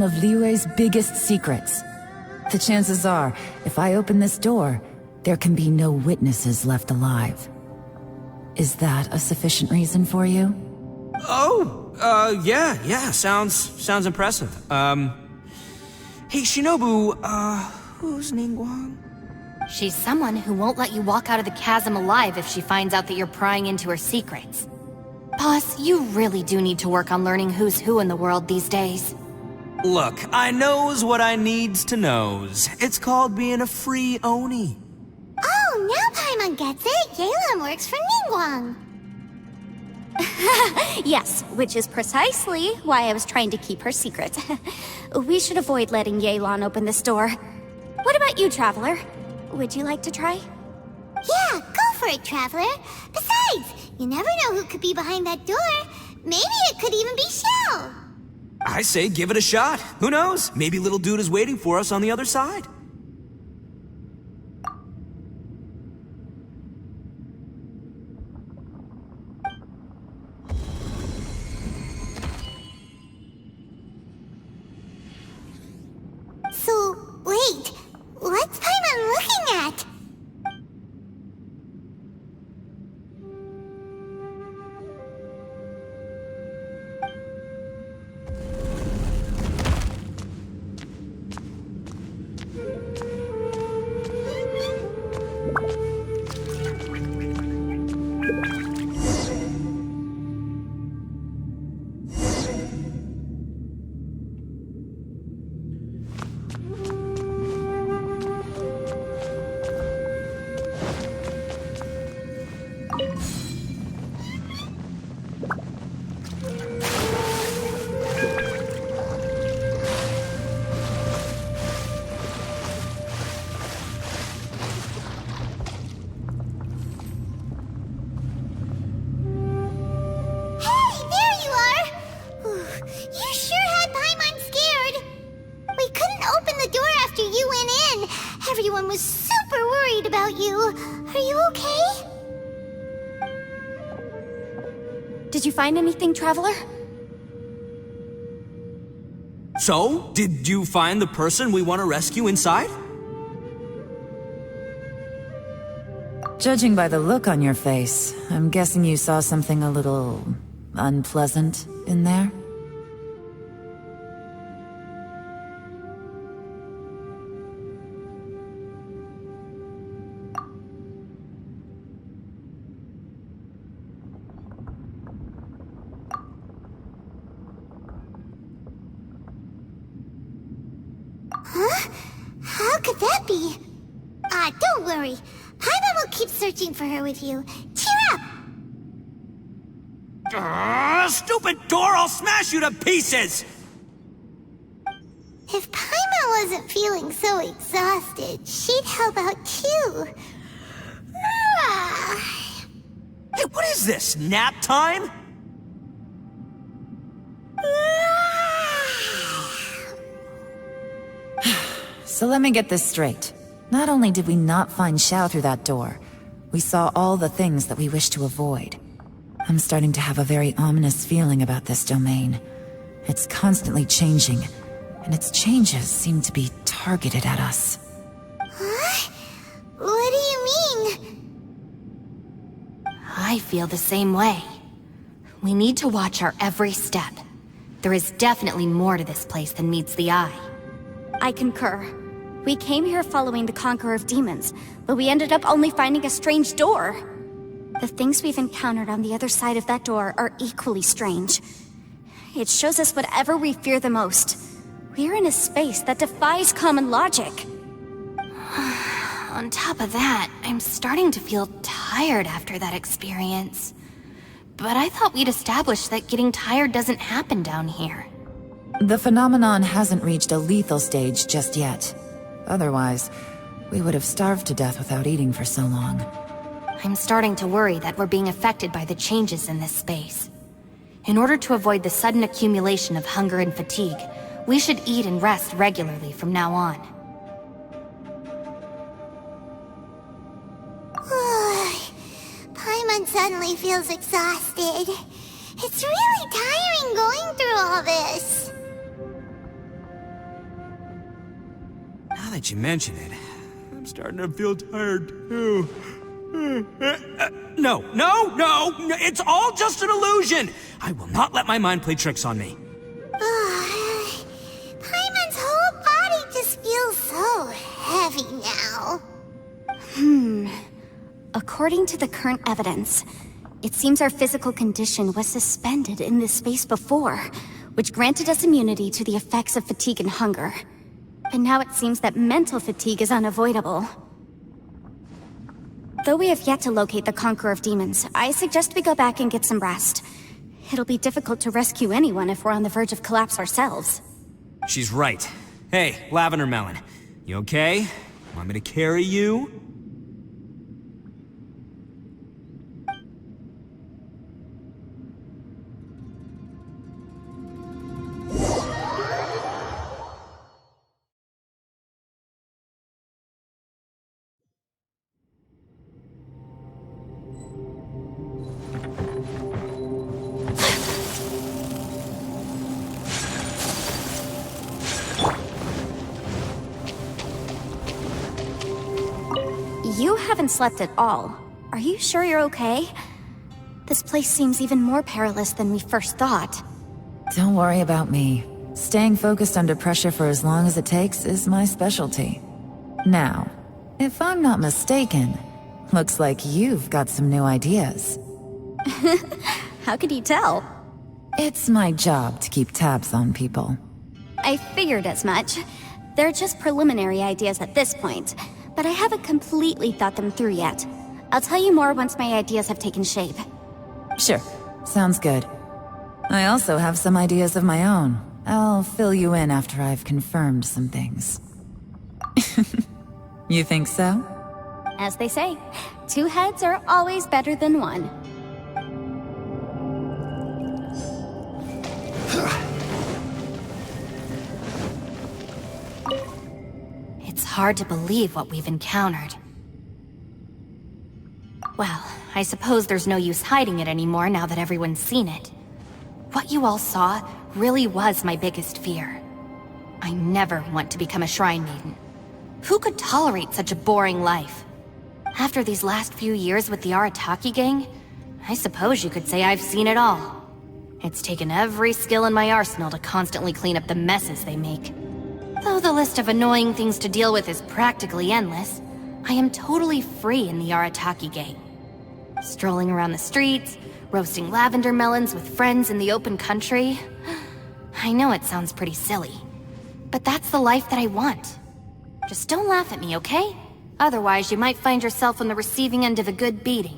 of Liyue's biggest secrets. The chances are, if I open this door, there can be no witnesses left alive. Is that a sufficient reason for you? Oh, yeah, sounds impressive. Hey, Shinobu, who's Ningguang? She's someone who won't let you walk out of the chasm alive if she finds out that you're prying into her secrets. Boss, you really do need to work on learning who's who in the world these days. Look, I knows what I needs to knows. It's called being a free Oni. Oh, now Paimon gets it. Yelan works for Ningguang. Yes, which is precisely why I was trying to keep her secret. We should avoid letting Yelan open this door. What about you, Traveler? Would you like to try? Yeah, go for it, Traveler. Besides, you never know who could be behind that door. Maybe it could even be Shell. I say give it a shot. Who knows? Maybe little dude is waiting for us on the other side. So, wait. What's Paimon looking at? Everyone was super worried about you. Are you okay? Did you find anything, Traveler? So, did you find the person we want to rescue inside? Judging by the look on your face, I'm guessing you saw something a little unpleasant in there? Huh? How could that be? Don't worry. Paimon will keep searching for her with you. Cheer up! Stupid door! I'll smash you to pieces! If Paimon wasn't feeling so exhausted, she'd help out too. Hey, what is this? Nap time? So let me get this straight. Not only did we not find Xiao through that door, we saw all the things that we wish to avoid. I'm starting to have a very ominous feeling about this domain. It's constantly changing, and its changes seem to be targeted at us. Huh? What do you mean? I feel the same way. We need to watch our every step. There is definitely more to this place than meets the eye. I concur. We came here following the Conqueror of Demons, but we ended up only finding a strange door. The things we've encountered on the other side of that door are equally strange. It shows us whatever we fear the most. We're in a space that defies common logic. On top of that, I'm starting to feel tired after that experience. But I thought we'd established that getting tired doesn't happen down here. The phenomenon hasn't reached a lethal stage just yet. Otherwise, we would have starved to death without eating for so long. I'm starting to worry that we're being affected by the changes in this space. In order to avoid the sudden accumulation of hunger and fatigue, we should eat and rest regularly from now on. Paimon suddenly feels exhausted. It's really tiring going through all this. Now that you mention it, I'm starting to feel tired too. No, it's all just an illusion! I will not let my mind play tricks on me. Paimon's whole body just feels so heavy now. According to the current evidence, it seems our physical condition was suspended in this space before, which granted us immunity to the effects of fatigue and hunger. But now it seems that mental fatigue is unavoidable. Though we have yet to locate the Conqueror of Demons, I suggest we go back and get some rest. It'll be difficult to rescue anyone if we're on the verge of collapse ourselves. She's right. Hey, Lavender Melon, you okay? Want me to carry you? You haven't slept at all. Are you sure you're okay? This place seems even more perilous than we first thought. Don't worry about me. Staying focused under pressure for as long as it takes is my specialty. Now, if I'm not mistaken, looks like you've got some new ideas. How could you tell? It's my job to keep tabs on people. I figured as much. They're just preliminary ideas at this point, but I haven't completely thought them through yet. I'll tell you more once my ideas have taken shape. Sure, sounds good. I also have some ideas of my own. I'll fill you in after I've confirmed some things. You think so? As they say, two heads are always better than one. It's hard to believe what we've encountered. Well, I suppose there's no use hiding it anymore now that everyone's seen it. What you all saw really was my biggest fear. I never want to become a Shrine Maiden. Who could tolerate such a boring life? After these last few years with the Arataki gang, I suppose you could say I've seen it all. It's taken every skill in my arsenal to constantly clean up the messes they make. Though the list of annoying things to deal with is practically endless, I am totally free in the Arataki gang. Strolling around the streets, roasting lavender melons with friends in the open country. I know it sounds pretty silly, but that's the life that I want. Just don't laugh at me, okay? Otherwise, you might find yourself on the receiving end of a good beating.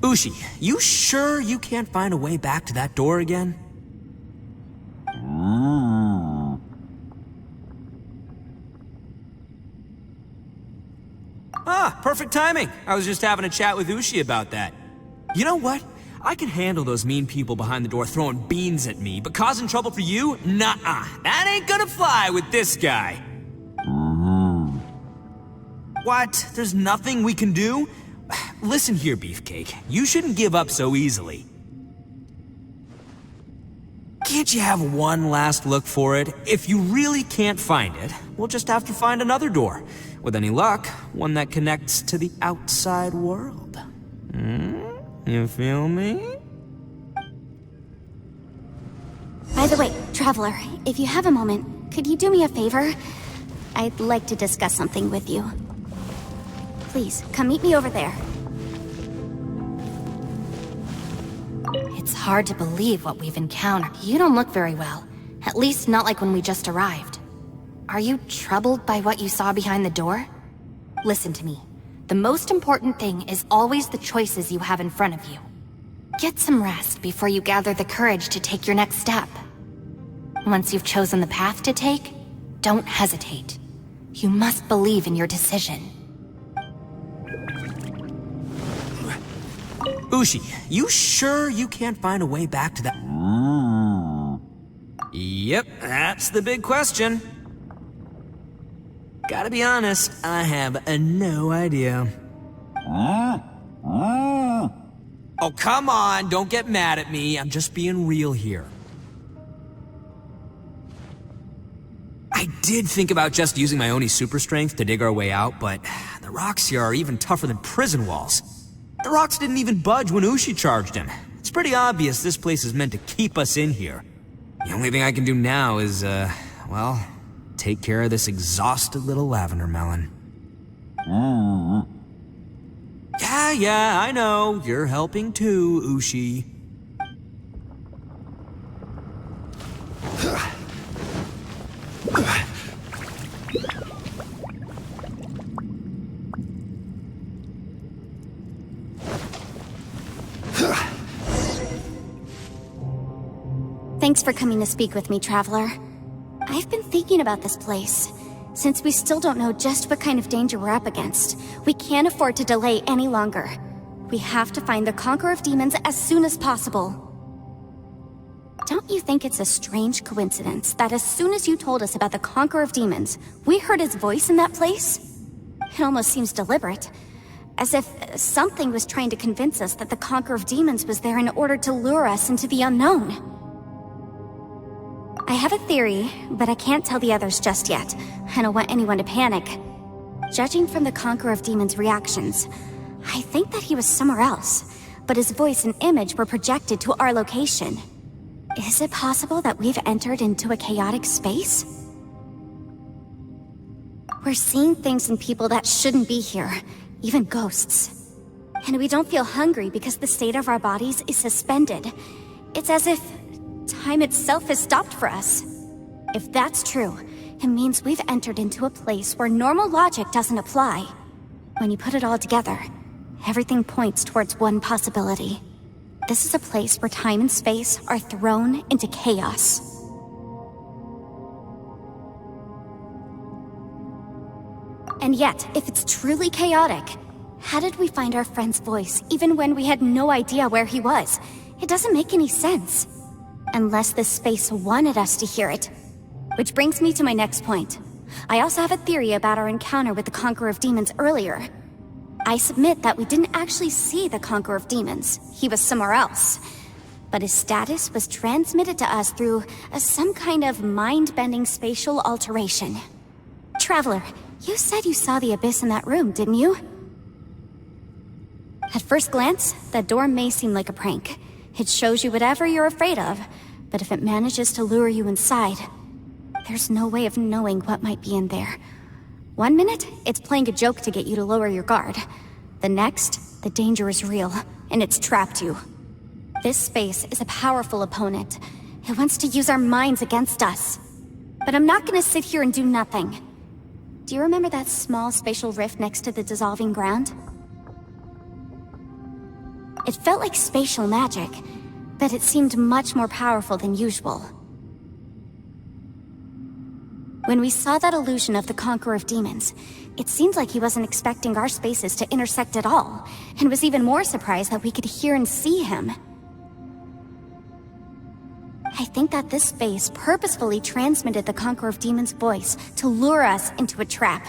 Ushi, you sure you can't find a way back to that door again? Ah, perfect timing. I was just having a chat with Ushi about that. You know what? I can handle those mean people behind the door throwing beans at me, but causing trouble for you? Nuh-uh. That ain't gonna fly with this guy. What? There's nothing we can do? Listen here, Beefcake. You shouldn't give up so easily. Can't you have one last look for it? If you really can't find it, we'll just have to find another door. With any luck, one that connects to the outside world. You feel me? By the way, Traveler, if you have a moment, could you do me a favor? I'd like to discuss something with you. Please, come meet me over there. It's hard to believe what we've encountered. You don't look very well. At least not like when we just arrived. Are you troubled by what you saw behind the door? Listen to me. The most important thing is always the choices you have in front of you. Get some rest before you gather the courage to take your next step. Once you've chosen the path to take, don't hesitate. You must believe in your decision. Ushi, you sure you can't find a way back to that? Yep, that's the big question. Gotta be honest, I have no idea. Oh, come on, don't get mad at me. I'm just being real here. I did think about just using my Oni super strength to dig our way out, but the rocks here are even tougher than prison walls. The rocks didn't even budge when Ushi charged him. It's pretty obvious this place is meant to keep us in here. The only thing I can do now is, well, take care of this exhausted little lavender melon. Yeah, I know. You're helping too, Ushi. Thanks for coming to speak with me, Traveler. I've been thinking about this place. Since we still don't know just what kind of danger we're up against, we can't afford to delay any longer. We have to find the Conqueror of Demons as soon as possible. Don't you think it's a strange coincidence that as soon as you told us about the Conqueror of Demons, we heard his voice in that place? It almost seems deliberate. As if something was trying to convince us that the Conqueror of Demons was there in order to lure us into the unknown. I have a theory, but I can't tell the others just yet. I don't want anyone to panic. Judging from the Conqueror of Demons' reactions, I think that he was somewhere else, but his voice and image were projected to our location. Is it possible that we've entered into a chaotic space? We're seeing things in people that shouldn't be here, even ghosts. And we don't feel hungry because the state of our bodies is suspended. It's as if time itself has stopped for us. If that's true, it means we've entered into a place where normal logic doesn't apply. When you put it all together, everything points towards one possibility. This is a place where time and space are thrown into chaos. And yet, if it's truly chaotic, how did we find our friend's voice even when we had no idea where he was? It doesn't make any sense. Unless this space wanted us to hear it. Which brings me to my next point. I also have a theory about our encounter with the Conqueror of Demons earlier. I submit that we didn't actually see the Conqueror of Demons. He was somewhere else. But his status was transmitted to us through some kind of mind-bending spatial alteration. Traveler, you said you saw the abyss in that room, didn't you? At first glance, that door may seem like a prank. It shows you whatever you're afraid of, but if it manages to lure you inside, there's no way of knowing what might be in there. 1 minute, it's playing a joke to get you to lower your guard. The next, the danger is real, and it's trapped you. This space is a powerful opponent. It wants to use our minds against us. But I'm not gonna sit here and do nothing. Do you remember that small spatial rift next to the dissolving ground? It felt like spatial magic, but it seemed much more powerful than usual. When we saw that illusion of the Conqueror of Demons, it seemed like he wasn't expecting our spaces to intersect at all, and was even more surprised that we could hear and see him. I think that this space purposefully transmitted the Conqueror of Demons' voice to lure us into a trap.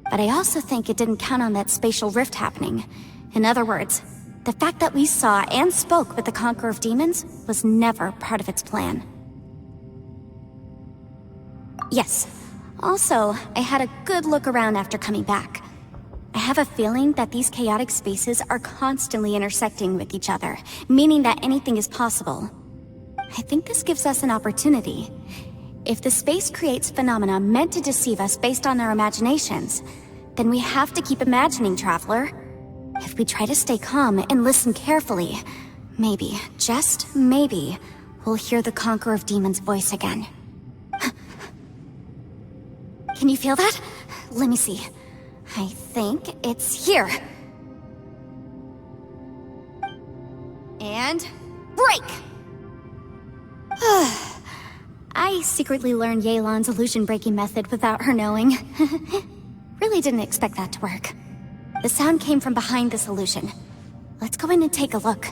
But I also think it didn't count on that spatial rift happening. In other words, the fact that we saw and spoke with the Conqueror of Demons was never part of its plan. Yes. Also, I had a good look around after coming back. I have a feeling that these chaotic spaces are constantly intersecting with each other, meaning that anything is possible. I think this gives us an opportunity. If the space creates phenomena meant to deceive us based on our imaginations, then we have to keep imagining, Traveler. If we try to stay calm and listen carefully, maybe, just maybe, we'll hear the Conqueror of Demons' voice again. Can you feel that? Let me see. I think it's here. And break! I secretly learned Yelan's illusion-breaking method without her knowing. Really didn't expect that to work. The sound came from behind this illusion. Let's go in and take a look.